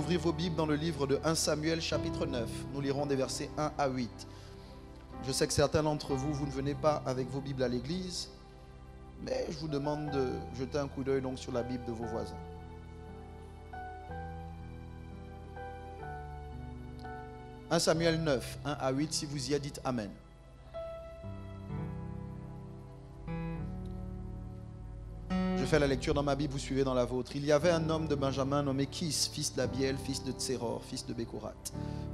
d'ouvrir vos Bibles dans le livre de 1 Samuel chapitre 9. Nous lirons des versets 1 à 8. Je sais que certains d'entre vous, vous ne venez pas avec vos Bibles à l'église, mais je vous demande de jeter un coup d'œil donc sur la Bible de vos voisins. 1 Samuel 9, 1 à 8, si vous y êtes, dites Amen. Je fais la lecture dans ma Bible, vous suivez dans la vôtre. Il y avait un homme de Benjamin nommé Kis, fils d'Abiel, fils de Tséror, fils de Bécorat,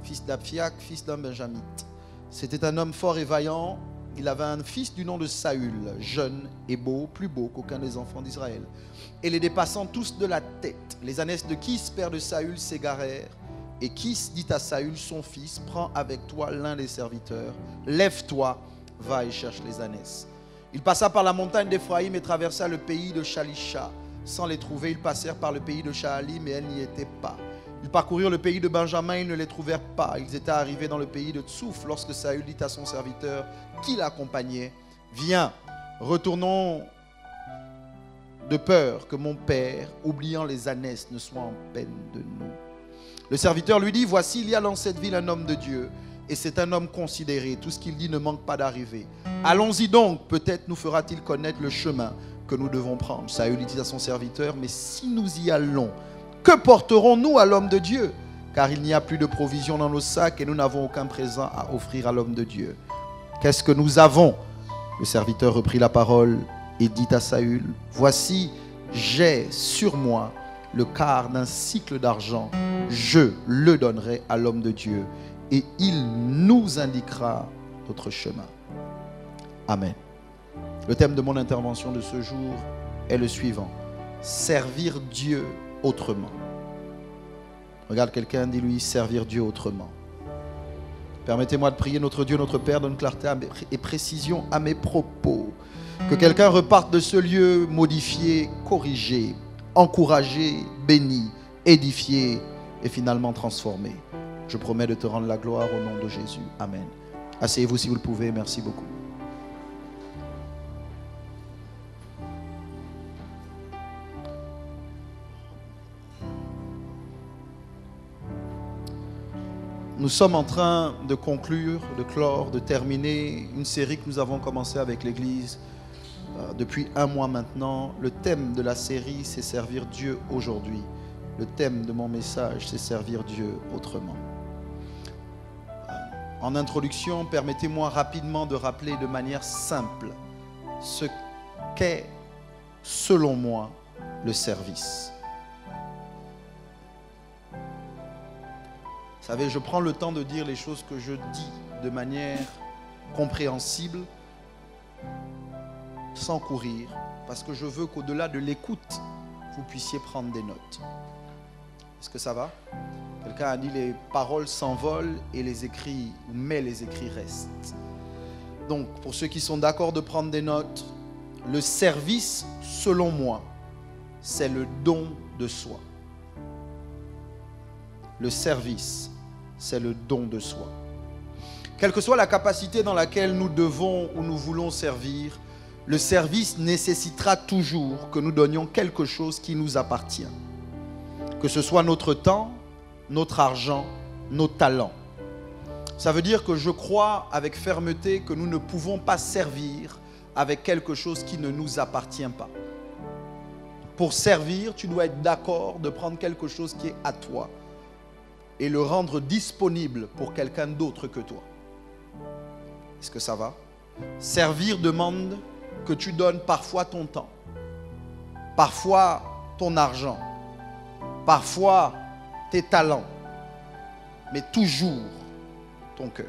fils d'Aphiac, fils d'un Benjamite. C'était un homme fort et vaillant. Il avait un fils du nom de Saül, jeune et beau, plus beau qu'aucun des enfants d'Israël. Et les dépassant tous de la tête. Les ânesses de Kis, père de Saül, s'égarèrent. Et Kis dit à Saül, son fils, prends avec toi l'un des serviteurs, lève-toi, va et cherche les ânesses. Il passa par la montagne d'Éphraïm et traversa le pays de Shalisha. Sans les trouver, ils passèrent par le pays de Shaalim et elles n'y étaient pas. Ils parcoururent le pays de Benjamin, ils ne les trouvèrent pas. Ils étaient arrivés dans le pays de Tsouf lorsque Saül dit à son serviteur qui l'accompagnait, viens, retournons de peur que mon père, oubliant les ânesses, ne soit en peine de nous. Le serviteur lui dit, voici, il y a dans cette ville un homme de Dieu, et c'est un homme considéré. Tout ce qu'il dit ne manque pas d'arriver. Allons-y donc, peut-être nous fera-t-il connaître le chemin que nous devons prendre. Saül dit à son serviteur, mais si nous y allons, que porterons-nous à l'homme de Dieu? Car il n'y a plus de provisions dans nos sacs et nous n'avons aucun présent à offrir à l'homme de Dieu. Qu'est-ce que nous avons? Le serviteur reprit la parole et dit à Saül, voici, j'ai sur moi le quart d'un cycle d'argent. Je le donnerai à l'homme de Dieu et il nous indiquera notre chemin. Amen. Le thème de mon intervention de ce jour est le suivant. Servir Dieu autrement. Regarde quelqu'un, dis-lui, servir Dieu autrement. Permettez-moi de prier notre Dieu, notre Père, donne clarté et précision à mes propos. Que quelqu'un reparte de ce lieu modifié, corrigé, encouragé, béni, édifié et finalement transformé. Je promets de te rendre la gloire au nom de Jésus. Amen. Asseyez-vous si vous le pouvez. Merci beaucoup. Nous sommes en train de conclure, de clore, de terminer une série que nous avons commencée avec l'Église depuis un mois maintenant. Le thème de la série, c'est servir Dieu aujourd'hui. Le thème de mon message, c'est servir Dieu autrement. En introduction, permettez-moi rapidement de rappeler de manière simple ce qu'est, selon moi, le service. Vous savez, je prends le temps de dire les choses que je dis de manière compréhensible, sans courir, parce que je veux qu'au-delà de l'écoute, vous puissiez prendre des notes. Est-ce que ça va? Quelqu'un a dit les paroles s'envolent et les écrits, mais les écrits restent. Donc, pour ceux qui sont d'accord de prendre des notes, le service, selon moi, c'est le don de soi. Le service, c'est le don de soi. Quelle que soit la capacité dans laquelle nous devons ou nous voulons servir, le service nécessitera toujours que nous donnions quelque chose qui nous appartient. Que ce soit notre temps, notre argent, nos talents. Ça veut dire que je crois avec fermeté que nous ne pouvons pas servir avec quelque chose qui ne nous appartient pas. Pour servir, tu dois être d'accord de prendre quelque chose qui est à toi et le rendre disponible pour quelqu'un d'autre que toi. Est-ce que ça va? Servir demande que tu donnes parfois ton temps, parfois ton argent, parfois tes talents, mais toujours ton cœur.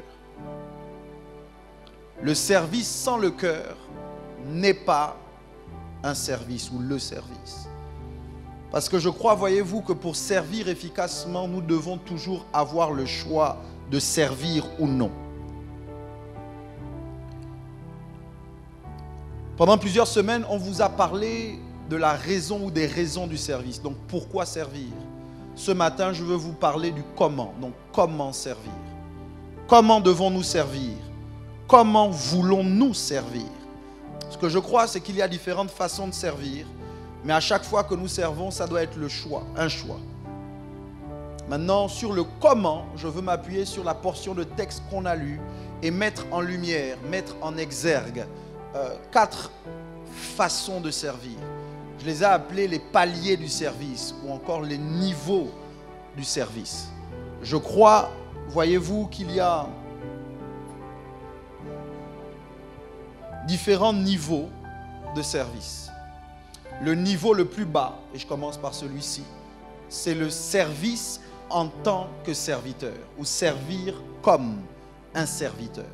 Le service sans le cœur n'est pas un service ou le service. Parce que je crois, voyez-vous, que pour servir efficacement, nous devons toujours avoir le choix de servir ou non. Pendant plusieurs semaines, on vous a parlé de la raison ou des raisons du service. Donc, pourquoi servir? Ce matin, je veux vous parler du comment. Donc, comment servir? Comment devons-nous servir? Comment voulons-nous servir? Ce que je crois, c'est qu'il y a différentes façons de servir. Mais à chaque fois que nous servons, ça doit être le choix, un choix. Maintenant, sur le comment, je veux m'appuyer sur la portion de texte qu'on a lue et mettre en lumière, mettre en exergue 4 façons de servir. Je les ai appelés les paliers du service ou encore les niveaux du service. Je crois, voyez-vous, qu'il y a différents niveaux de service. Le niveau le plus bas, et je commence par celui-ci, c'est le service en tant que serviteur ou servir comme un serviteur.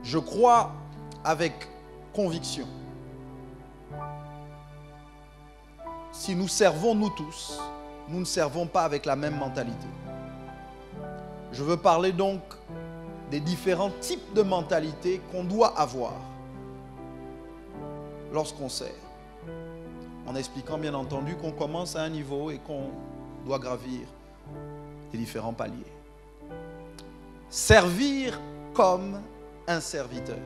Je crois avec conviction, si nous servons nous tous, nous ne servons pas avec la même mentalité. Je veux parler donc des différents types de mentalité qu'on doit avoir lorsqu'on sert, en expliquant bien entendu qu'on commence à un niveau et qu'on doit gravir les différents paliers. Servir comme un serviteur.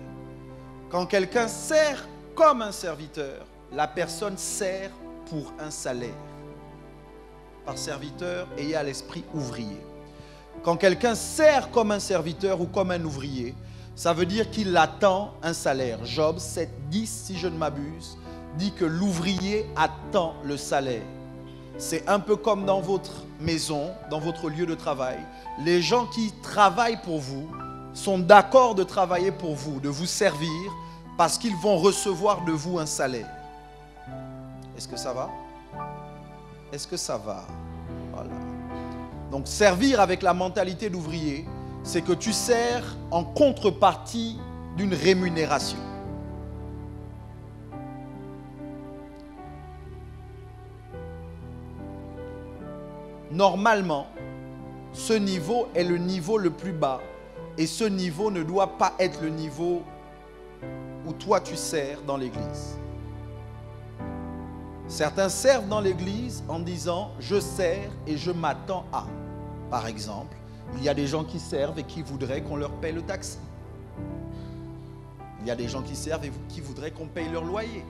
Quand quelqu'un sert comme un serviteur, la personne sert pour un salaire. Par serviteur, ayez à l'esprit ouvrier. Quand quelqu'un sert comme un serviteur ou comme un ouvrier, ça veut dire qu'il attend un salaire. Job 7:10, si je ne m'abuse, dit que l'ouvrier attend le salaire. C'est un peu comme dans votre maison, dans votre lieu de travail. Les gens qui travaillent pour vous sont d'accord de travailler pour vous, de vous servir, parce qu'ils vont recevoir de vous un salaire. Est-ce que ça va? Est-ce que ça va? Voilà. Donc servir avec la mentalité d'ouvrier, c'est que tu sers en contrepartie d'une rémunération. Normalement, ce niveau est le niveau le plus bas et ce niveau ne doit pas être le niveau où toi tu sers dans l'église. Certains servent dans l'église en disant « je sers et je m'attends à ». Par exemple, il y a des gens qui servent et qui voudraient qu'on leur paye le taxi. Il y a des gens qui servent et qui voudraient qu'on paye leur loyer.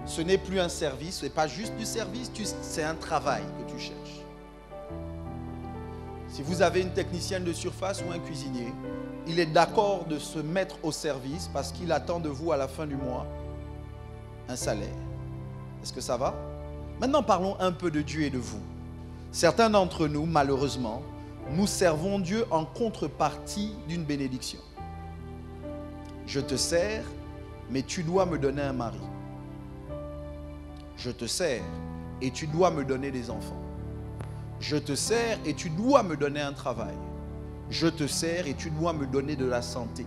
Ce n'est plus un service, ce n'est pas juste du service, c'est un travail que tu cherches. Si vous avez une technicienne de surface ou un cuisinier, il est d'accord de se mettre au service parce qu'il attend de vous à la fin du mois un salaire. Est-ce que ça va? Maintenant, parlons un peu de Dieu et de vous. Certains d'entre nous, malheureusement, nous servons Dieu en contrepartie d'une bénédiction. Je te sers, mais tu dois me donner un mari. Je te sers et tu dois me donner des enfants. Je te sers et tu dois me donner un travail. Je te sers et tu dois me donner de la santé.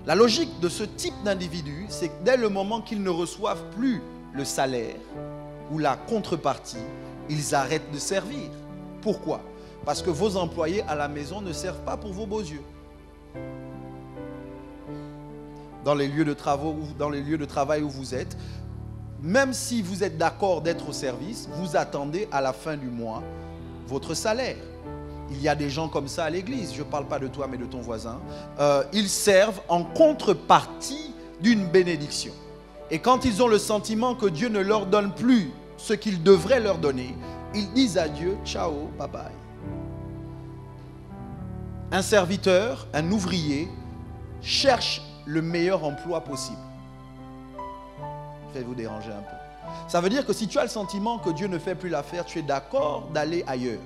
La logique de ce type d'individu, c'est que dès le moment qu'ils ne reçoivent plus le salaire ou la contrepartie, ils arrêtent de servir. Pourquoi? Parce que vos employés à la maison ne servent pas pour vos beaux yeux. Dans les lieux de travail où vous êtes, même si vous êtes d'accord d'être au service, vous attendez à la fin du mois votre salaire. Il y a des gens comme ça à l'église, je ne parle pas de toi mais de ton voisin. Ils servent en contrepartie d'une bénédiction. Et quand ils ont le sentiment que Dieu ne leur donne plus ce qu'il devrait leur donner, ils disent à Dieu, ciao, bye bye. Un serviteur, un ouvrier, cherche le meilleur emploi possible. Je vais vous déranger un peu. Ça veut dire que si tu as le sentiment que Dieu ne fait plus l'affaire, tu es d'accord d'aller ailleurs.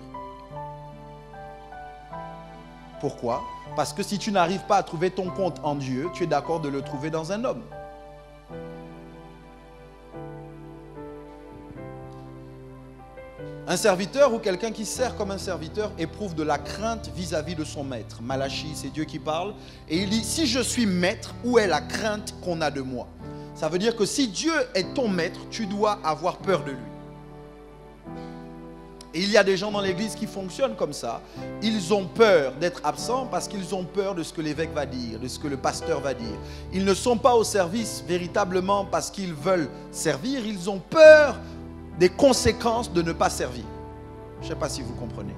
Pourquoi? Parce que si tu n'arrives pas à trouver ton compte en Dieu, tu es d'accord de le trouver dans un homme. Un serviteur ou quelqu'un qui sert comme un serviteur éprouve de la crainte vis-à-vis de son maître. Malachie, c'est Dieu qui parle. Et il dit, si je suis maître, où est la crainte qu'on a de moi? Ça veut dire que si Dieu est ton maître, tu dois avoir peur de lui. Et il y a des gens dans l'église qui fonctionnent comme ça. Ils ont peur d'être absents parce qu'ils ont peur de ce que l'évêque va dire, de ce que le pasteur va dire. Ils ne sont pas au service véritablement parce qu'ils veulent servir. Ils ont peur des conséquences de ne pas servir. Je ne sais pas si vous comprenez.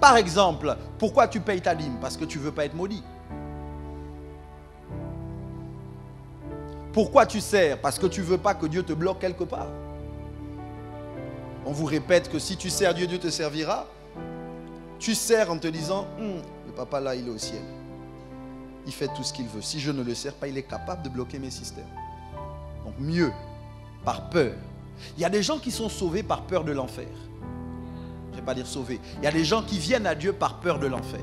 Par exemple, pourquoi tu payes ta dîme? Parce que tu ne veux pas être maudit. Pourquoi tu sers? Parce que tu ne veux pas que Dieu te bloque quelque part. On vous répète que si tu sers Dieu, Dieu te servira. Tu sers en te disant, le papa là, il est au ciel. Il fait tout ce qu'il veut. Si je ne le sers pas, il est capable de bloquer mes systèmes. Donc mieux, par peur. Il y a des gens qui sont sauvés par peur de l'enfer. Je ne vais pas dire sauvés. Il y a des gens qui viennent à Dieu par peur de l'enfer.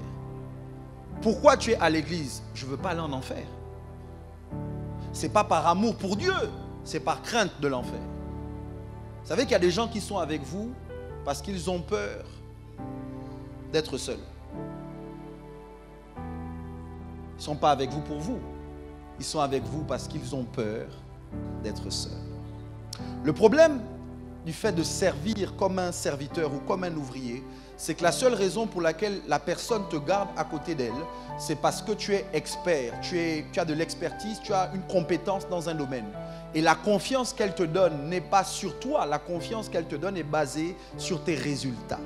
Pourquoi tu es à l'église? Je ne veux pas aller en enfer. Ce n'est pas par amour pour Dieu, c'est par crainte de l'enfer. Vous savez qu'il y a des gens qui sont avec vous parce qu'ils ont peur d'être seuls. Ils ne sont pas avec vous pour vous. Ils sont avec vous parce qu'ils ont peur d'être seuls. Le problème du fait de servir comme un serviteur ou comme un ouvrier, c'est que la seule raison pour laquelle la personne te garde à côté d'elle, c'est parce que tu es expert, tu as de l'expertise, tu as une compétence dans un domaine. Et la confiance qu'elle te donne n'est pas sur toi, la confiance qu'elle te donne est basée sur tes résultats.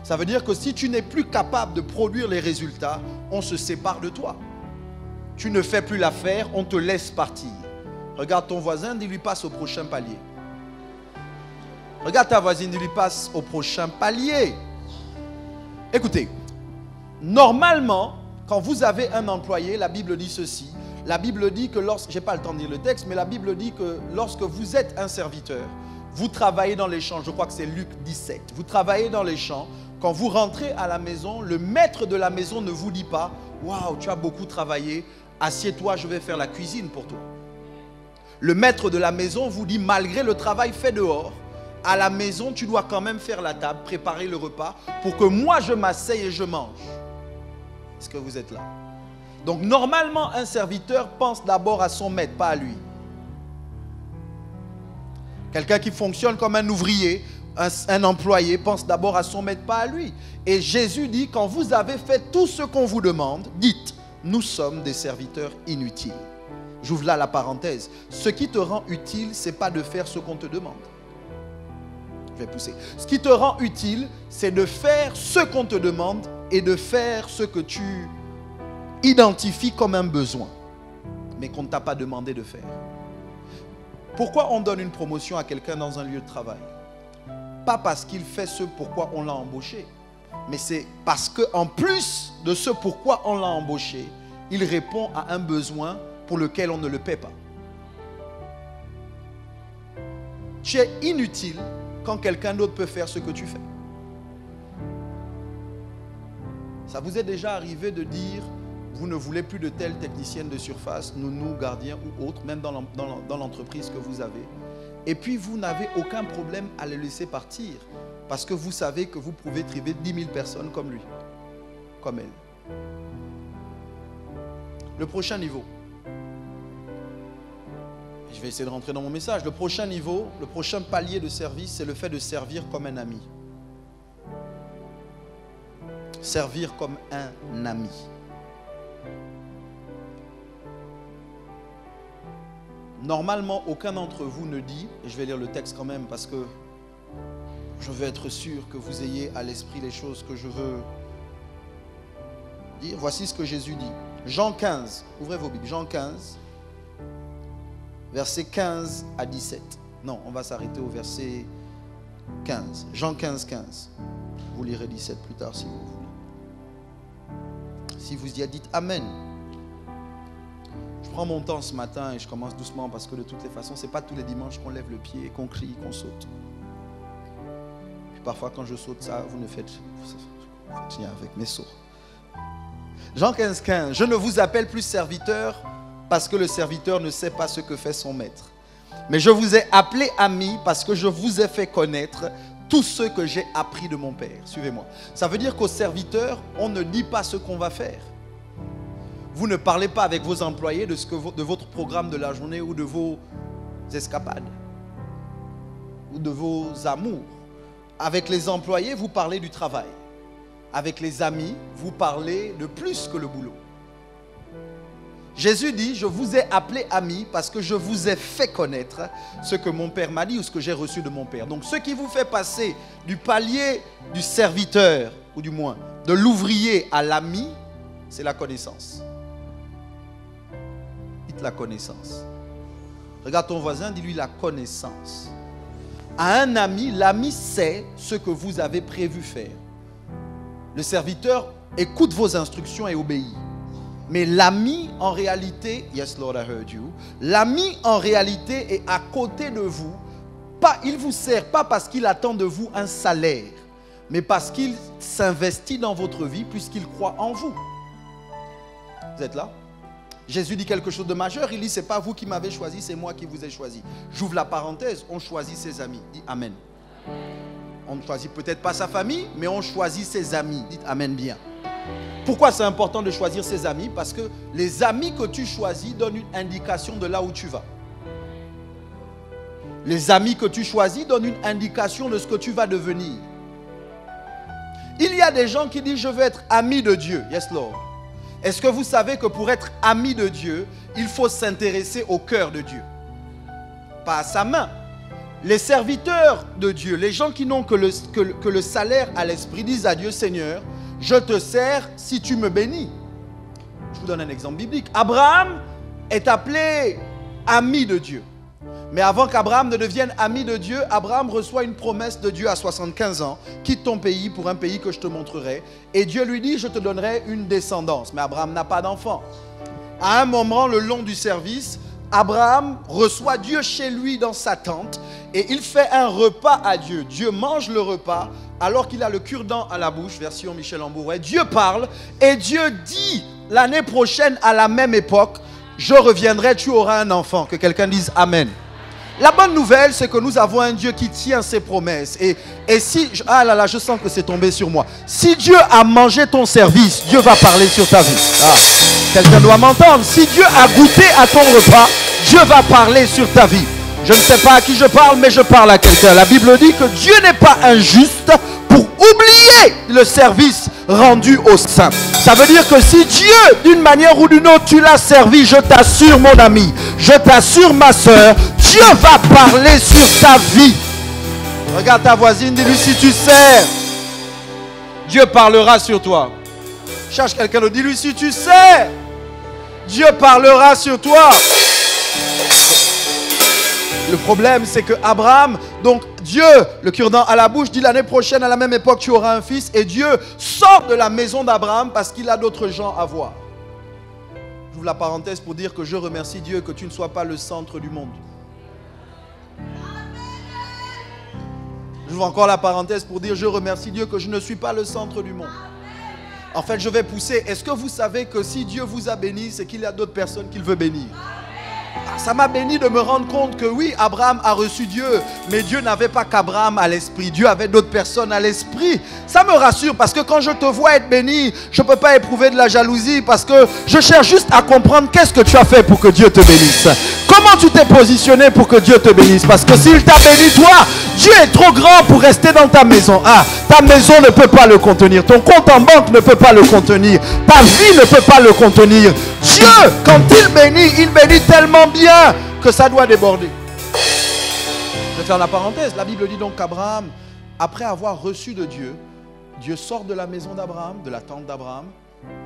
Ça veut dire que si tu n'es plus capable de produire les résultats, on se sépare de toi. Tu ne fais plus l'affaire, on te laisse partir. Regarde ton voisin, dis-lui passe au prochain palier. Regarde ta voisine, dis-lui passe au prochain palier. Écoutez, normalement, quand vous avez un employé, la Bible dit ceci. La Bible dit que lorsque, je n'ai pas le temps de lire le texte, mais la Bible dit que lorsque vous êtes un serviteur, vous travaillez dans les champs, je crois que c'est Luc 17, vous travaillez dans les champs, quand vous rentrez à la maison, le maître de la maison ne vous dit pas « Waouh, tu as beaucoup travaillé, assieds-toi, je vais faire la cuisine pour toi. » Le maître de la maison vous dit, malgré le travail fait dehors, à la maison, tu dois quand même faire la table, préparer le repas pour que moi je m'asseye et je mange. Est-ce que vous êtes là? Donc normalement, un serviteur pense d'abord à son maître, pas à lui. Quelqu'un qui fonctionne comme un ouvrier, un employé, pense d'abord à son maître, pas à lui. Et Jésus dit, quand vous avez fait tout ce qu'on vous demande, dites, nous sommes des serviteurs inutiles. J'ouvre là la parenthèse. Ce qui te rend utile, ce n'est pas de faire ce qu'on te demande. Je vais pousser. Ce qui te rend utile, c'est de faire ce qu'on te demande et de faire ce que tu identifies comme un besoin, mais qu'on ne t'a pas demandé de faire. Pourquoi on donne une promotion à quelqu'un dans un lieu de travail? Pas parce qu'il fait ce pourquoi on l'a embauché, mais c'est parce qu'en plus de ce pourquoi on l'a embauché, il répond à un besoin pour lequel on ne le paie pas. Tu es inutile quand quelqu'un d'autre peut faire ce que tu fais. Ça vous est déjà arrivé de dire, vous ne voulez plus de telle technicienne de surface, nounou, gardien ou autre, même dans l'entreprise que vous avez. Et puis vous n'avez aucun problème à le laisser partir, parce que vous savez que vous pouvez trier 10 000 personnes comme lui, comme elle. Le prochain niveau. Je vais essayer de rentrer dans mon message. Le prochain niveau, le prochain palier de service, c'est le fait de servir comme un ami. Servir comme un ami. Normalement, aucun d'entre vous ne dit, et je vais lire le texte quand même parce que je veux être sûr que vous ayez à l'esprit les choses que je veux dire. Voici ce que Jésus dit. Jean 15, ouvrez vos Bibles, Jean 15, versets 15 à 17. Non, on va s'arrêter au verset 15. Jean 15, 15. Vous lirez 17 plus tard si vous voulez. Si vous y êtes, dites Amen. Je prends mon temps ce matin et je commence doucement parce que de toutes les façons, ce n'est pas tous les dimanches qu'on lève le pied, qu'on crie, qu'on saute. Puis parfois quand je saute ça, vous faites rien avec mes sauts. Jean 15, 15. Je ne vous appelle plus serviteur parce que le serviteur ne sait pas ce que fait son maître. Mais je vous ai appelé ami parce que je vous ai fait connaître tout ce que j'ai appris de mon Père. Suivez-moi. Ça veut dire qu'au serviteur, on ne dit pas ce qu'on va faire. Vous ne parlez pas avec vos employés de votre programme de la journée ou de vos escapades ou de vos amours. Avec les employés, vous parlez du travail. Avec les amis, vous parlez de plus que le boulot. Jésus dit, je vous ai appelé amis parce que je vous ai fait connaître ce que mon Père m'a dit ou ce que j'ai reçu de mon Père. Donc ce qui vous fait passer du palier du serviteur, ou du moins de l'ouvrier à l'ami, c'est la connaissance. Dites la connaissance. Regarde ton voisin, dis-lui la connaissance. À un ami, l'ami sait ce que vous avez prévu faire. Le serviteur écoute vos instructions et obéit. Mais l'ami, en réalité, yes Lord, I heard you. L'ami, en réalité, est à côté de vous. Pas, il vous sert pas parce qu'il attend de vous un salaire, mais parce qu'il s'investit dans votre vie puisqu'il croit en vous. Vous êtes là? Jésus dit quelque chose de majeur. Il dit, c'est pas vous qui m'avez choisi, c'est moi qui vous ai choisi. J'ouvre la parenthèse, on choisit ses amis. Dites Amen. On ne choisit peut-être pas sa famille, mais on choisit ses amis. Dites Amen bien. Pourquoi c'est important de choisir ses amis? Parce que les amis que tu choisis donnent une indication de là où tu vas. Les amis que tu choisis donnent une indication de ce que tu vas devenir. Il y a des gens qui disent, je veux être ami de Dieu. Yes, Lord. Est-ce que vous savez que pour être ami de Dieu, il faut s'intéresser au cœur de Dieu? Pas à sa main. Les serviteurs de Dieu, les gens qui n'ont que le salaire à l'esprit, disent à Dieu, Seigneur, je te sers si tu me bénis. Je vous donne un exemple biblique. Abraham est appelé ami de Dieu. Mais avant qu'Abraham ne devienne ami de Dieu, Abraham reçoit une promesse de Dieu à 75 ans. Quitte ton pays pour un pays que je te montrerai. Et Dieu lui dit, je te donnerai une descendance. Mais Abraham n'a pas d'enfant. À un moment, le long du service, Abraham reçoit Dieu chez lui dans sa tente. Et il fait un repas à Dieu. Dieu mange le repas alors qu'il a le cure-dent à la bouche, version Michel Ambouret. Dieu parle et Dieu dit, l'année prochaine à la même époque, je reviendrai, tu auras un enfant. Que quelqu'un dise Amen. La bonne nouvelle, c'est que nous avons un Dieu qui tient ses promesses. Et si... Ah là là, je sens que c'est tombé sur moi. Si Dieu a mangé ton service, Dieu va parler sur ta vie. Ah, quelqu'un doit m'entendre. Si Dieu a goûté à ton repas, Dieu va parler sur ta vie. Je ne sais pas à qui je parle, mais je parle à quelqu'un. La Bible dit que Dieu n'est pas injuste pour oublier le service rendu aux saints. Ça veut dire que si Dieu, d'une manière ou d'une autre, tu l'as servi, je t'assure mon ami, je t'assure ma soeur, Dieu va parler sur ta vie. Regarde ta voisine, dis-lui si tu sers, Dieu parlera sur toi. Cherche quelqu'un d'autre, dis-lui si tu sers, Dieu parlera sur toi. Le problème, c'est que Abraham, donc Dieu, le cure-dent à la bouche, dit l'année prochaine, à la même époque, tu auras un fils. Et Dieu sort de la maison d'Abraham parce qu'il a d'autres gens à voir. J'ouvre la parenthèse pour dire que je remercie Dieu que tu ne sois pas le centre du monde. J'ouvre encore la parenthèse pour dire je remercie Dieu que je ne suis pas le centre du monde. En fait, je vais pousser. Est-ce que vous savez que si Dieu vous a béni, c'est qu'il y a d'autres personnes qu'il veut bénir? Ça m'a béni de me rendre compte que oui, Abraham a reçu Dieu, mais Dieu n'avait pas qu'Abraham à l'esprit. Dieu avait d'autres personnes à l'esprit. Ça me rassure parce que quand je te vois être béni, je ne peux pas éprouver de la jalousie parce que je cherche juste à comprendre qu'est-ce que tu as fait pour que Dieu te bénisse. Comment tu t'es positionné pour que Dieu te bénisse? Parce que s'il t'a béni, toi, Dieu est trop grand pour rester dans ta maison. Ah, ta maison ne peut pas le contenir. Ton compte en banque ne peut pas le contenir. Ta vie ne peut pas le contenir. Dieu, quand il bénit tellement bien que ça doit déborder. Je vais faire la parenthèse. La Bible dit donc qu'Abraham, après avoir reçu de Dieu, Dieu sort de la maison d'Abraham, de la tente d'Abraham,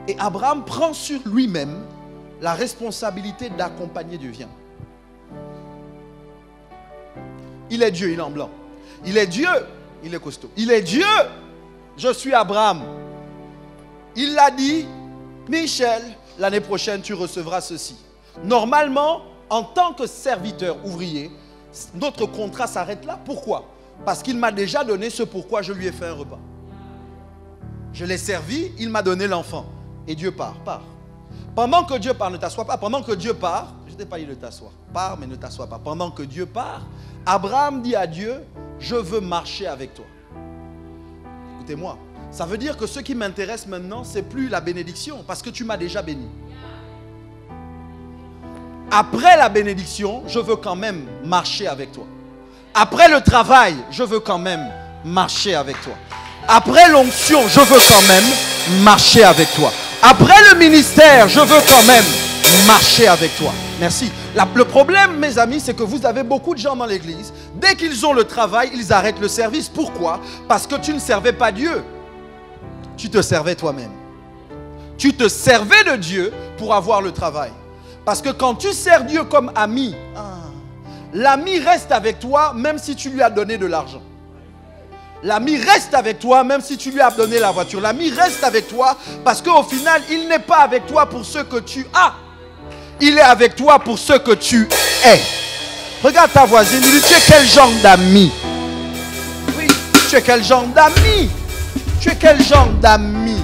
et Abraham prend sur lui-même la responsabilité d'accompagner Dieu. Viens. Il est Dieu, il est en blanc. Il est Dieu, il est costaud. Il est Dieu, je suis Abraham. Il l'a dit, Michel, l'année prochaine tu recevras ceci. Normalement, en tant que serviteur ouvrier, notre contrat s'arrête là. Pourquoi? Parce qu'il m'a déjà donné ce pourquoi je lui ai fait un repas. Je l'ai servi, il m'a donné l'enfant. Et Dieu part. Pendant que Dieu part, ne t'assois pas. Pendant que Dieu part, je ne t'ai pas dit de t'asseoir. Pars, mais ne t'assois pas. Pendant que Dieu part, Abraham dit à Dieu, je veux marcher avec toi. Écoutez-moi, ça veut dire que ce qui m'intéresse maintenant, c'est plus la bénédiction, parce que tu m'as déjà béni. Après la bénédiction, je veux quand même marcher avec toi. Après le travail, je veux quand même marcher avec toi. Après l'onction, je veux quand même marcher avec toi. Après le ministère, je veux quand même marcher avec toi. Merci. Le problème, mes amis, c'est que vous avez beaucoup de gens dans l'église. Dès qu'ils ont le travail, ils arrêtent le service. Pourquoi? Parce que tu ne servais pas Dieu. Tu te servais toi-même. Tu te servais de Dieu pour avoir le travail. Parce que quand tu sers Dieu comme ami, L'ami reste avec toi même si tu lui as donné de l'argent. L'ami reste avec toi même si tu lui as donné la voiture. L'ami reste avec toi parce qu'au final, il n'est pas avec toi pour ce que tu as. Il est avec toi pour ce que tu es. Regarde ta voisine, dis-lui, tu es quel genre d'ami? Oui, tu es quel genre d'ami? Tu es quel genre d'ami?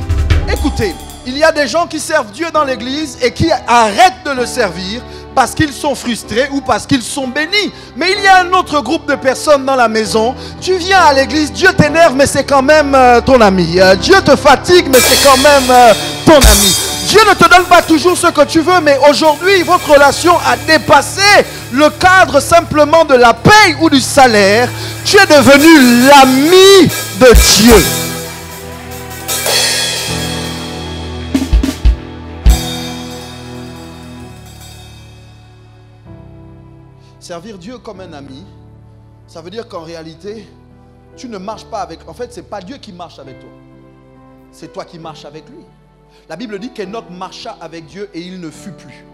Écoutez, il y a des gens qui servent Dieu dans l'église et qui arrêtent de le servir parce qu'ils sont frustrés ou parce qu'ils sont bénis. Mais il y a un autre groupe de personnes dans la maison. Tu viens à l'église, Dieu t'énerve, mais c'est quand même ton ami. Dieu te fatigue, mais c'est quand même ton ami. Dieu ne te donne pas toujours ce que tu veux, mais aujourd'hui, votre relation a dépassé le cadre simplement de la paye ou du salaire. Tu es devenu l'ami de Dieu. Servir Dieu comme un ami, ça veut dire qu'en réalité, tu ne marches pas avec... En fait, ce n'est pas Dieu qui marche avec toi. C'est toi qui marches avec lui. La Bible dit qu'Enoch marcha avec Dieu et il ne fut plus.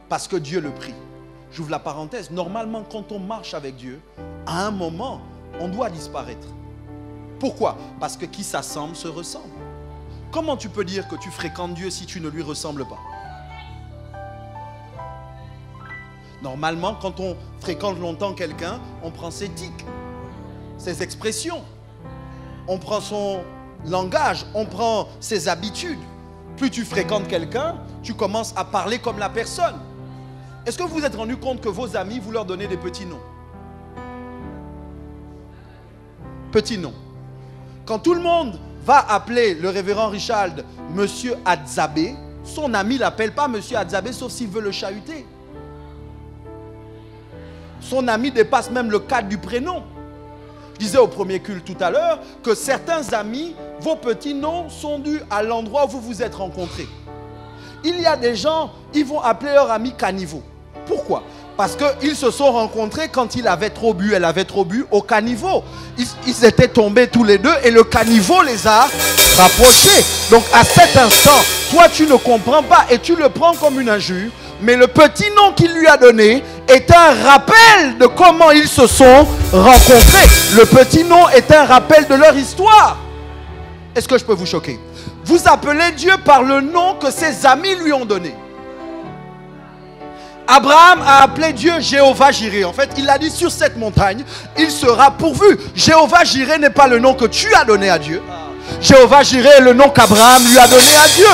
Parce que Dieu le prit. J'ouvre la parenthèse. Normalement, quand on marche avec Dieu, à un moment, on doit disparaître. Pourquoi? Parce que qui s'assemble se ressemble. Comment tu peux dire que tu fréquentes Dieu si tu ne lui ressembles pas? Normalement, quand on fréquente longtemps quelqu'un, on prend ses tics, ses expressions, on prend son langage, on prend ses habitudes. Plus tu fréquentes quelqu'un, tu commences à parler comme la personne. Est-ce que vous vous êtes rendu compte que vos amis, vous leur donnez des petits noms? Petits noms. Quand tout le monde va appeler le révérend Richard Monsieur Adzabé, son ami ne l'appelle pas Monsieur Adzabé, sauf s'il veut le chahuter. Son ami dépasse même le cadre du prénom. Je disais au premier culte tout à l'heure que certains amis, vos petits noms sont dus à l'endroit où vous vous êtes rencontrés. Il y a des gens, ils vont appeler leur ami caniveau. Pourquoi? Parce qu'ils se sont rencontrés quand il avait trop bu, elle avait trop bu au caniveau. Ils étaient tombés tous les deux et le caniveau les a rapprochés. Donc à cet instant, toi tu ne comprends pas et tu le prends comme une injure. Mais le petit nom qu'il lui a donné est un rappel de comment ils se sont rencontrés. Le petit nom est un rappel de leur histoire. Est-ce que je peux vous choquer? Vous appelez Dieu par le nom que ses amis lui ont donné. Abraham a appelé Dieu Jéhovah Jireh. En fait, il a dit sur cette montagne, il sera pourvu. Jéhovah Jireh n'est pas le nom que tu as donné à Dieu. Jéhovah Jireh est le nom qu'Abraham lui a donné à Dieu.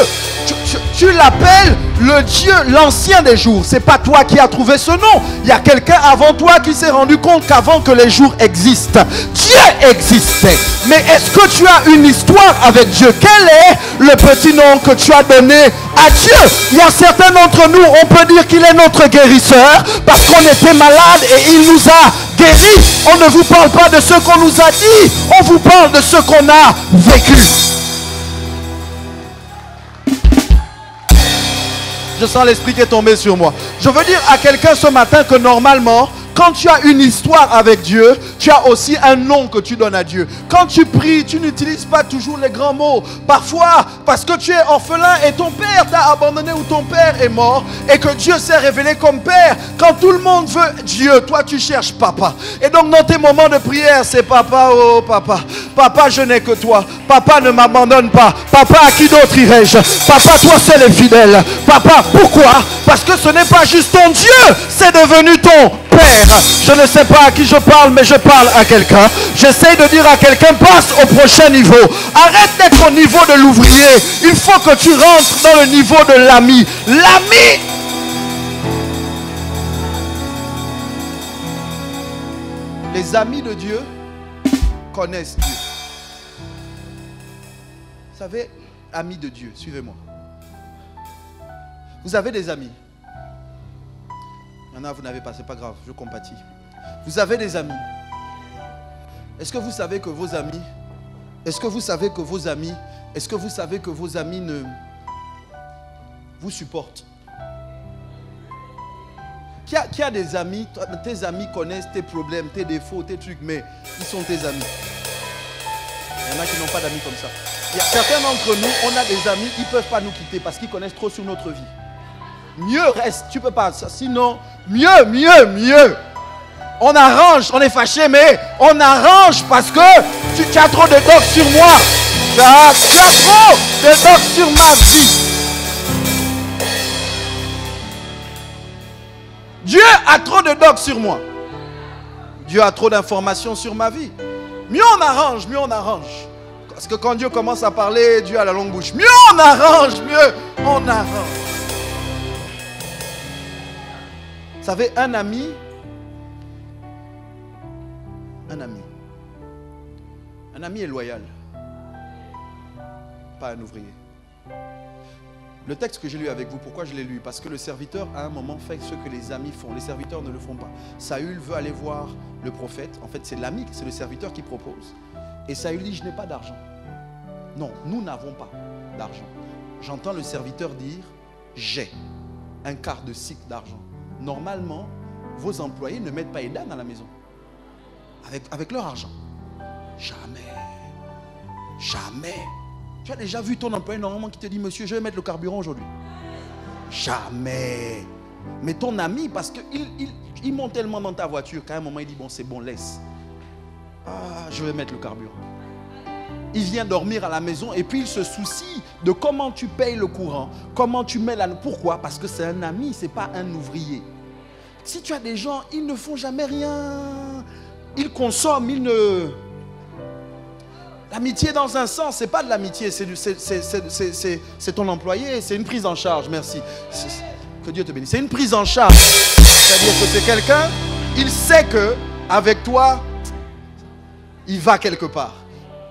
Tu l'appelles le Dieu, l'ancien des jours. C'est pas toi qui as trouvé ce nom. Il y a quelqu'un avant toi qui s'est rendu compte qu'avant que les jours existent, Dieu existait. Mais est-ce que tu as une histoire avec Dieu? Quel est le petit nom que tu as donné à Dieu? Il y a certains d'entre nous, on peut dire qu'il est notre guérisseur parce qu'on était malade et il nous a guéris. On ne vous parle pas de ce qu'on nous a dit, on vous parle de ce qu'on a vécu. Je sens l'esprit qui est tombé sur moi. Je veux dire à quelqu'un ce matin que normalement, quand tu as une histoire avec Dieu, tu as aussi un nom que tu donnes à Dieu. Quand tu pries, tu n'utilises pas toujours les grands mots. Parfois, parce que tu es orphelin et ton père t'a abandonné ou ton père est mort et que Dieu s'est révélé comme père. Quand tout le monde veut Dieu, toi tu cherches papa. Et donc dans tes moments de prière, c'est papa, oh papa. Papa, je n'ai que toi. Papa, ne m'abandonne pas. Papa, à qui d'autre irai-je? Papa, toi seul est fidèle. Papa, pourquoi? Parce que ce n'est pas juste ton Dieu, c'est devenu ton Père. Je ne sais pas à qui je parle, mais je parle à quelqu'un. J'essaie de dire à quelqu'un, passe au prochain niveau. Arrête d'être au niveau de l'ouvrier. Il faut que tu rentres dans le niveau de l'ami. L'ami. Les amis de Dieu connaissent Dieu. Vous savez, amis de Dieu, suivez-moi. Vous avez des amis. Il y en a, vous n'avez pas, c'est pas grave, je compatis. Vous avez des amis. Est-ce que vous savez que vos amis, ne vous supportent? Qui a des amis, tes amis connaissent tes problèmes, tes défauts, tes trucs, mais ils sont tes amis. Il y en a qui n'ont pas d'amis comme ça. Il y a certains d'entre nous, on a des amis, ils ne peuvent pas nous quitter parce qu'ils connaissent trop sur notre vie. Mieux reste, tu ne peux pas. Sinon, mieux. On arrange, on est fâché, mais on arrange parce que tu as trop de docs sur moi. Tu as trop de docs sur ma vie. Dieu a trop de docs sur moi. Dieu a trop d'informations sur ma vie. Mieux on arrange, mieux on arrange. Parce que quand Dieu commence à parler, Dieu a la longue bouche. Mieux on arrange, mieux on arrange. Vous savez, un ami, est loyal. Pas un ouvrier. Le texte que j'ai lu avec vous, pourquoi je l'ai lu? Parce que le serviteur, à un moment, fait ce que les amis font. Les serviteurs ne le font pas. Saül veut aller voir le prophète. En fait, c'est l'ami, c'est le serviteur qui propose. Et Saül dit, je n'ai pas d'argent. Non, nous n'avons pas d'argent. J'entends le serviteur dire, j'ai un quart de cycle d'argent. Normalement, vos employés ne mettent pas Eden à la maison. Avec leur argent. Jamais. Jamais. Tu as déjà vu ton employé normalement qui te dit, monsieur, je vais mettre le carburant aujourd'hui. Jamais. Mais ton ami, parce qu'il monte tellement dans ta voiture qu'à un moment, il dit, bon, c'est bon, laisse. Ah, je vais mettre le carburant. Il vient dormir à la maison et puis il se soucie de comment tu payes le courant, comment tu mets la... Pourquoi? Parce que c'est un ami, ce n'est pas un ouvrier. Si tu as des gens, ils ne font jamais rien. Ils consomment, ils ne... L'amitié dans un sens, ce n'est pas de l'amitié, c'est ton employé, c'est une prise en charge, merci. Que Dieu te bénisse. C'est une prise en charge. C'est-à-dire que c'est quelqu'un, il sait qu'avec toi, il va quelque part.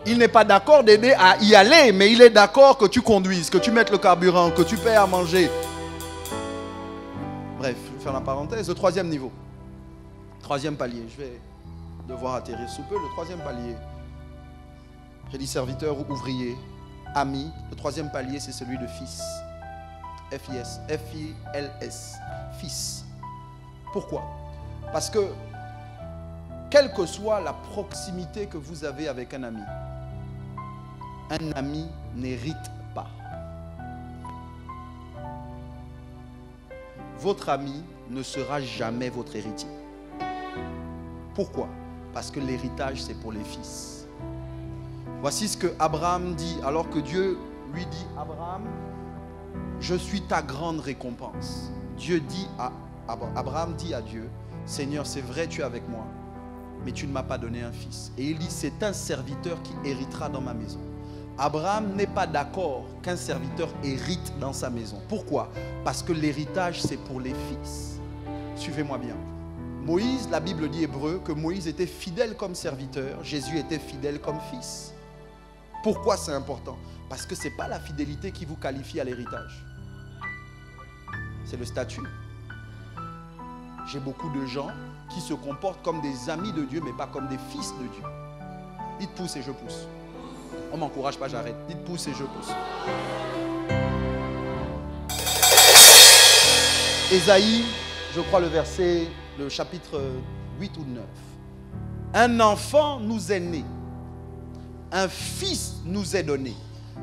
Il n'est pas d'accord d'aider à y aller, mais il est d'accord que tu conduises, que tu mettes le carburant, que tu paies à manger. Bref, je vais faire la parenthèse. Le troisième niveau. Troisième palier. Je vais devoir atterrir sous peu. Le troisième palier. J'ai dit serviteur ou ouvrier, ami. Le troisième palier, c'est celui de fils. F-I-S. F-I-L-S. Fils. Pourquoi? Parce que, quelle que soit la proximité que vous avez avec un ami n'hérite pas. Votre ami ne sera jamais votre héritier. Pourquoi? Parce que l'héritage, c'est pour les fils. Voici ce que Abraham dit, alors que Dieu lui dit, Abraham, je suis ta grande récompense. Dieu dit à Abraham dit à Dieu, Seigneur, c'est vrai, tu es avec moi, mais tu ne m'as pas donné un fils. Et il dit, c'est un serviteur qui héritera dans ma maison. Abraham n'est pas d'accord qu'un serviteur hérite dans sa maison. Pourquoi? Parce que l'héritage, c'est pour les fils. Suivez-moi bien. Moïse, la Bible dit hébreu, que Moïse était fidèle comme serviteur, Jésus était fidèle comme fils. Pourquoi c'est important? Parce que ce n'est pas la fidélité qui vous qualifie à l'héritage. C'est le statut. J'ai beaucoup de gens qui se comportent comme des amis de Dieu, mais pas comme des fils de Dieu. Dites pousse et je pousse. On ne m'encourage pas, j'arrête. Dites pousse et je pousse. Ésaïe, je crois le chapitre 8 ou 9. Un enfant nous est né, un fils nous est donné,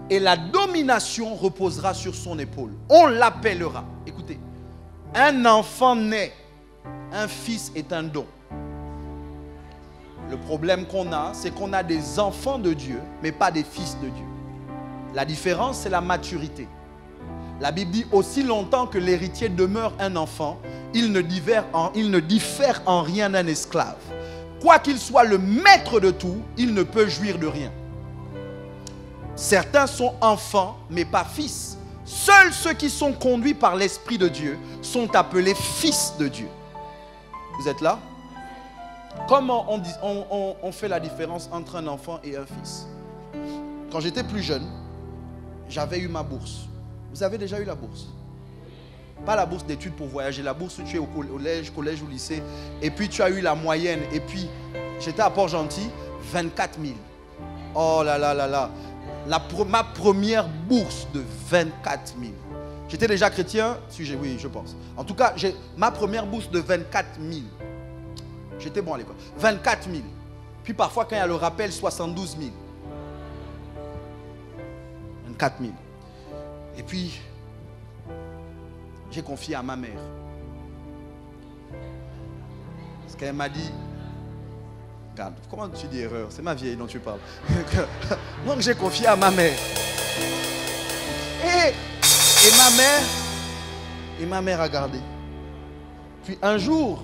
et la domination reposera sur son épaule. On l'appellera. Écoutez, un enfant naît, un fils est un don. Le problème qu'on a, c'est qu'on a des enfants de Dieu, mais pas des fils de Dieu. La différence, c'est la maturité. La Bible dit, aussi longtemps que l'héritier demeure un enfant, il ne diffère en rien d'un esclave. Quoi qu'il soit le maître de tout, il ne peut jouir de rien. Certains sont enfants, mais pas fils. Seuls ceux qui sont conduits par l'Esprit de Dieu sont appelés fils de Dieu. Vous êtes là? Comment on fait la différence entre un enfant et un fils? Quand j'étais plus jeune, j'avais eu ma bourse. Vous avez déjà eu la bourse? Pas la bourse d'études pour voyager, la bourse où tu es au collège ou lycée, et puis tu as eu la moyenne, et puis j'étais à Port-Gentil, 24 000. Oh là là là là. Ma première bourse de 24 000. J'étais déjà chrétien? Oui, je pense. En tout cas, ma première bourse de 24 000. J'étais bon à l'école. 24 000. Puis parfois, quand il y a le rappel, 72 000. 24 000. Et puis, j'ai confié à ma mère. Parce qu'elle m'a dit, regarde, comment tu dis erreur? C'est ma vieille dont tu parles. Donc j'ai confié à ma mère. Et ma mère a gardé. Puis un jour,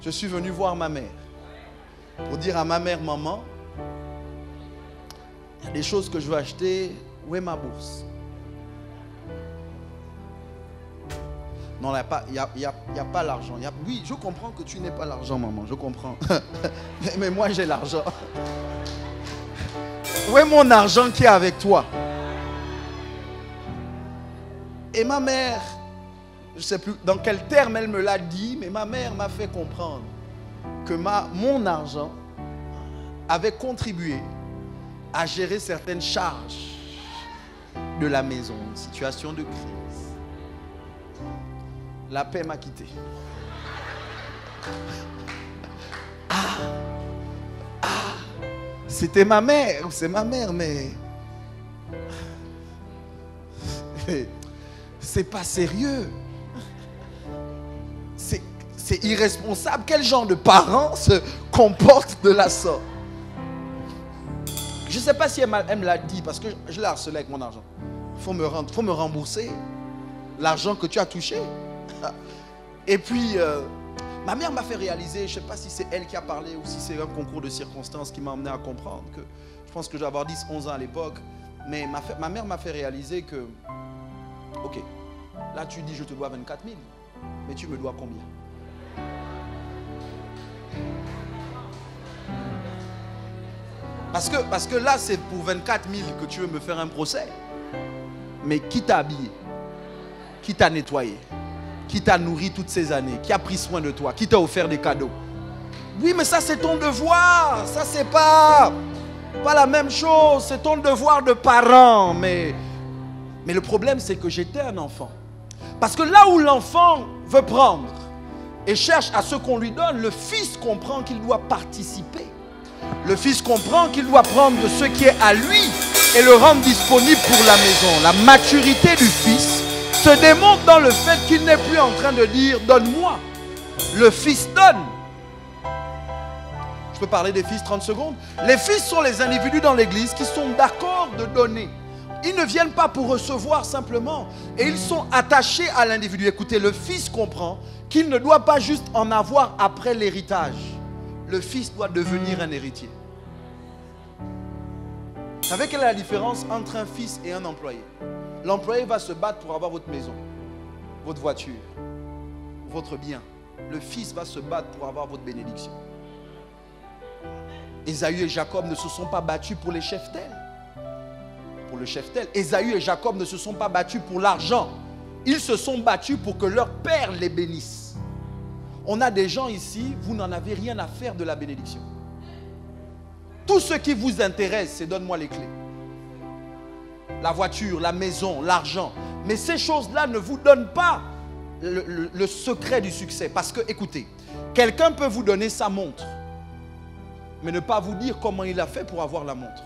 je suis venu voir ma mère pour dire à ma mère, maman, il y a des choses que je veux acheter, où est ma bourse? Non, il n'y a pas l'argent. Oui, je comprends que tu n'aies pas l'argent, maman, je comprends. Mais moi, j'ai l'argent. Où est mon argent qui est avec toi? Et ma mère, je ne sais plus dans quel terme elle me l'a dit, mais ma mère m'a fait comprendre que mon argent avait contribué à gérer certaines charges de la maison, une situation de crise. La paix m'a quitté. C'était ma mère, c'est ma mère, mais c'est pas sérieux. C'est irresponsable. Quel genre de parents se comportent de la sorte? Je ne sais pas si elle me l'a dit, parce que je l'ai harcelé avec mon argent. Il faut me rembourser l'argent que tu as touché. Et puis, ma mère m'a fait réaliser, je ne sais pas si c'est elle qui a parlé ou si c'est un concours de circonstances qui m'a amené à comprendre que je pense que je vais avoir 10-11 ans à l'époque. Mais ma mère m'a fait réaliser que, ok, là tu dis je te dois 24 000, mais tu me dois combien? Parce que là, c'est pour 24 000 que tu veux me faire un procès. Mais qui t'a habillé? Qui t'a nettoyé? Qui t'a nourri toutes ces années? Qui a pris soin de toi? Qui t'a offert des cadeaux? Oui, mais ça, c'est ton devoir. Ça, c'est pas la même chose. C'est ton devoir de parent. Mais le problème, c'est que j'étais un enfant. Parce que là où l'enfant veut prendre et cherche à ce qu'on lui donne, le fils comprend qu'il doit participer. Le fils comprend qu'il doit prendre de ce qui est à lui et le rendre disponible pour la maison. La maturité du fils se démontre dans le fait qu'il n'est plus en train de dire « donne-moi ». Le fils donne. Je peux parler des fils 30 secondes. Les fils sont les individus dans l'église qui sont d'accord de donner. Ils ne viennent pas pour recevoir simplement. Et ils sont attachés à l'individu. Écoutez, le fils comprend qu'il ne doit pas juste en avoir après l'héritage. Le fils doit devenir un héritier. Vous savez quelle est la différence entre un fils et un employé? L'employé va se battre pour avoir votre maison, votre voiture, votre bien. Le fils va se battre pour avoir votre bénédiction. Ésaü et Jacob ne se sont pas battus pour les cheftaines. Pour le cheftel. Ésaü et Jacob ne se sont pas battus pour l'argent. Ils se sont battus pour que leur père les bénisse. On a des gens ici, vous n'en avez rien à faire de la bénédiction. Tout ce qui vous intéresse, c'est donne-moi les clés. La voiture, la maison, l'argent. Mais ces choses-là ne vous donnent pas le secret du succès. Parce que, écoutez, quelqu'un peut vous donner sa montre, mais ne pas vous dire comment il a fait pour avoir la montre.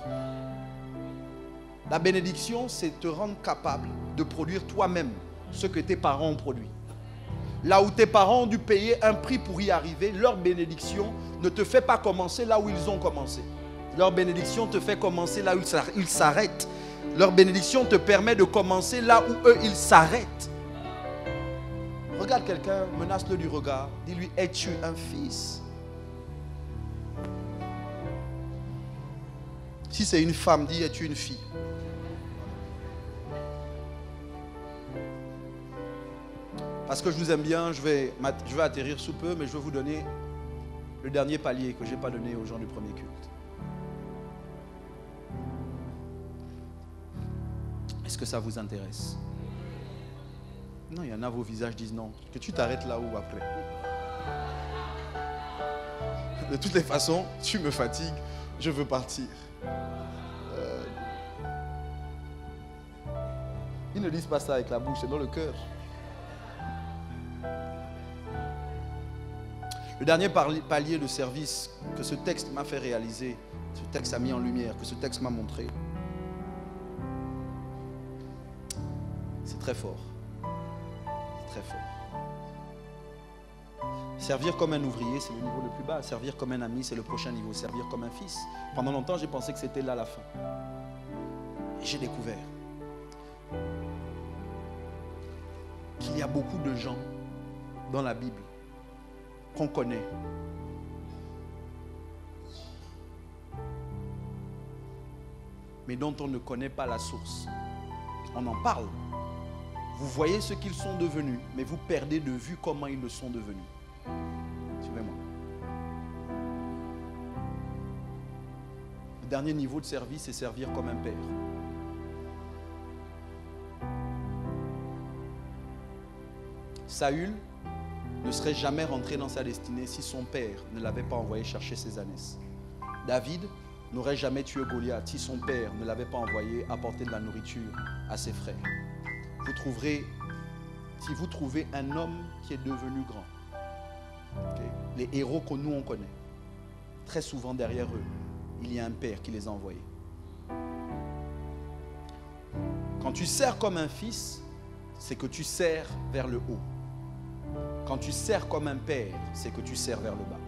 La bénédiction, c'est te rendre capable de produire toi-même ce que tes parents ont produit. Là où tes parents ont dû payer un prix pour y arriver, leur bénédiction ne te fait pas commencer là où ils ont commencé. Leur bénédiction te fait commencer là où ils s'arrêtent. Leur bénédiction te permet de commencer là où eux, ils s'arrêtent. Regarde quelqu'un, menace-le du regard. Dis-lui, es-tu un fils? Si c'est une femme, dis, es-tu une fille? Parce que je vous aime bien, je vais atterrir sous peu, mais je vais vous donner le dernier palier que je n'ai pas donné aux gens du premier culte. Est-ce que ça vous intéresse? Non, il y en a, vos visages disent non. Que tu t'arrêtes là où après? De toutes les façons, tu me fatigues, je veux partir. Ils ne disent pas ça avec la bouche, c'est dans le cœur. Le dernier palier de service que ce texte m'a fait réaliser, ce texte a mis en lumière, que ce texte m'a montré, c'est très fort. C'est très fort. Servir comme un ouvrier, c'est le niveau le plus bas. Servir comme un ami, c'est le prochain niveau. Servir comme un fils. Pendant longtemps, j'ai pensé que c'était là la fin. Et j'ai découvert qu'il y a beaucoup de gens dans la Bible qu'on connaît, mais dont on ne connaît pas la source. On en parle. Vous voyez ce qu'ils sont devenus, mais vous perdez de vue comment ils le sont devenus. Suivez-moi. Le dernier niveau de service, c'est servir comme un père. Saül ne serait jamais rentré dans sa destinée si son père ne l'avait pas envoyé chercher ses ânesses. David n'aurait jamais tué Goliath si son père ne l'avait pas envoyé apporter de la nourriture à ses frères. Vous trouverez, si vous trouvez un homme qui est devenu grand, okay, les héros que nous on connaît, très souvent derrière eux, il y a un père qui les a envoyés. Quand tu sers comme un fils, c'est que tu sers vers le haut. Quand tu sers comme un père, c'est que tu sers vers le bas.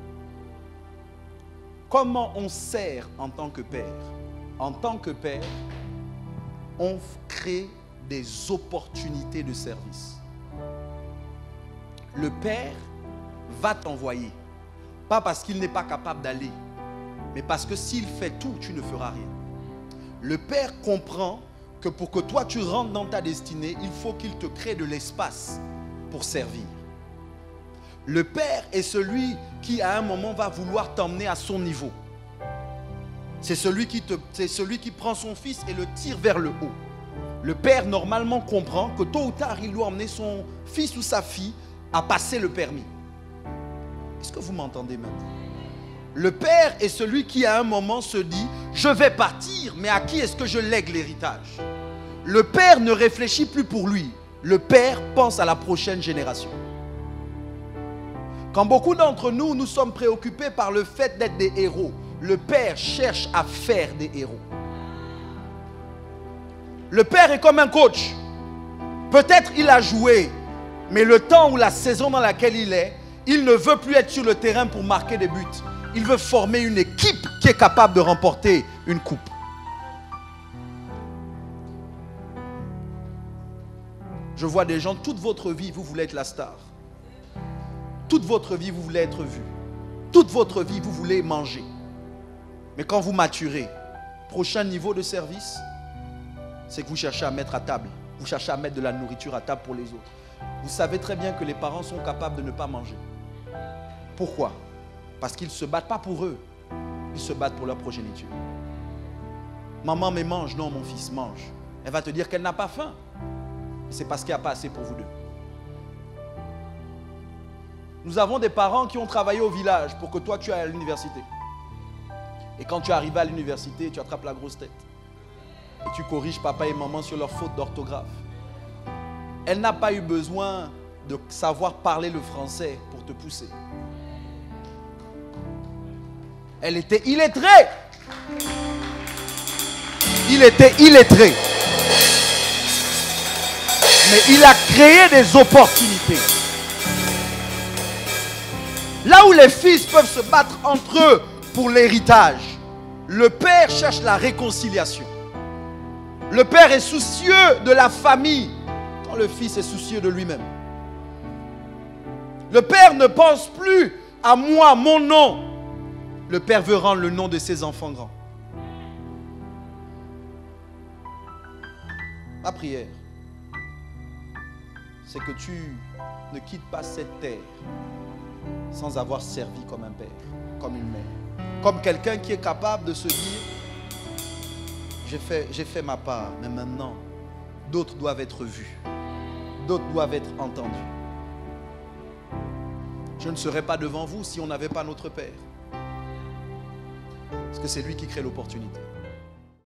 Comment on sert en tant que père? En tant que père, on crée des opportunités de service. Le père va t'envoyer, pas parce qu'il n'est pas capable d'aller, mais parce que s'il fait tout, tu ne feras rien. Le père comprend que pour que toi tu rentres dans ta destinée, il faut qu'il te crée de l'espace pour servir. Le père est celui qui à un moment va vouloir t'emmener à son niveau. C'est celui qui prend son fils et le tire vers le haut. Le père normalement comprend que tôt ou tard il doit emmener son fils ou sa fille à passer le permis. Est-ce que vous m'entendez maintenant? Le père est celui qui à un moment se dit je vais partir, mais à qui est-ce que je lègue l'héritage? Le père ne réfléchit plus pour lui. Le père pense à la prochaine génération. Quand beaucoup d'entre nous, nous sommes préoccupés par le fait d'être des héros, le père cherche à faire des héros. Le père est comme un coach. Peut-être il a joué, mais le temps ou la saison dans laquelle il est, il ne veut plus être sur le terrain pour marquer des buts. Il veut former une équipe qui est capable de remporter une coupe. Je vois des gens, toute votre vie, vous voulez être la star. Toute votre vie, vous voulez être vu. Toute votre vie, vous voulez manger. Mais quand vous maturez, prochain niveau de service, c'est que vous cherchez à mettre à table. Vous cherchez à mettre de la nourriture à table pour les autres. Vous savez très bien que les parents sont capables de ne pas manger. Pourquoi? Parce qu'ils ne se battent pas pour eux. Ils se battent pour leur progéniture. Maman, mais mange. Non, mon fils, mange. Elle va te dire qu'elle n'a pas faim. C'est parce qu'il n'y a pas assez pour vous deux. Nous avons des parents qui ont travaillé au village pour que toi tu ailles à l'université. Et quand tu arrives à l'université, tu attrapes la grosse tête. Et tu corriges papa et maman sur leurs fautes d'orthographe. Elle n'a pas eu besoin de savoir parler le français pour te pousser. Elle était illettrée. Il était illettré. Mais il a créé des opportunités. Là où les fils peuvent se battre entre eux pour l'héritage, le père cherche la réconciliation. Le père est soucieux de la famille quand le fils est soucieux de lui-même. Le père ne pense plus à moi, mon nom. Le père veut rendre le nom de ses enfants grand. Ma prière, c'est que tu ne quittes pas cette terre sans avoir servi comme un père, comme une mère, comme quelqu'un qui est capable de se dire j'ai fait ma part, mais maintenant d'autres doivent être vus, d'autres doivent être entendus. Je ne serais pas devant vous si on n'avait pas notre Père, parce que c'est lui qui crée l'opportunité.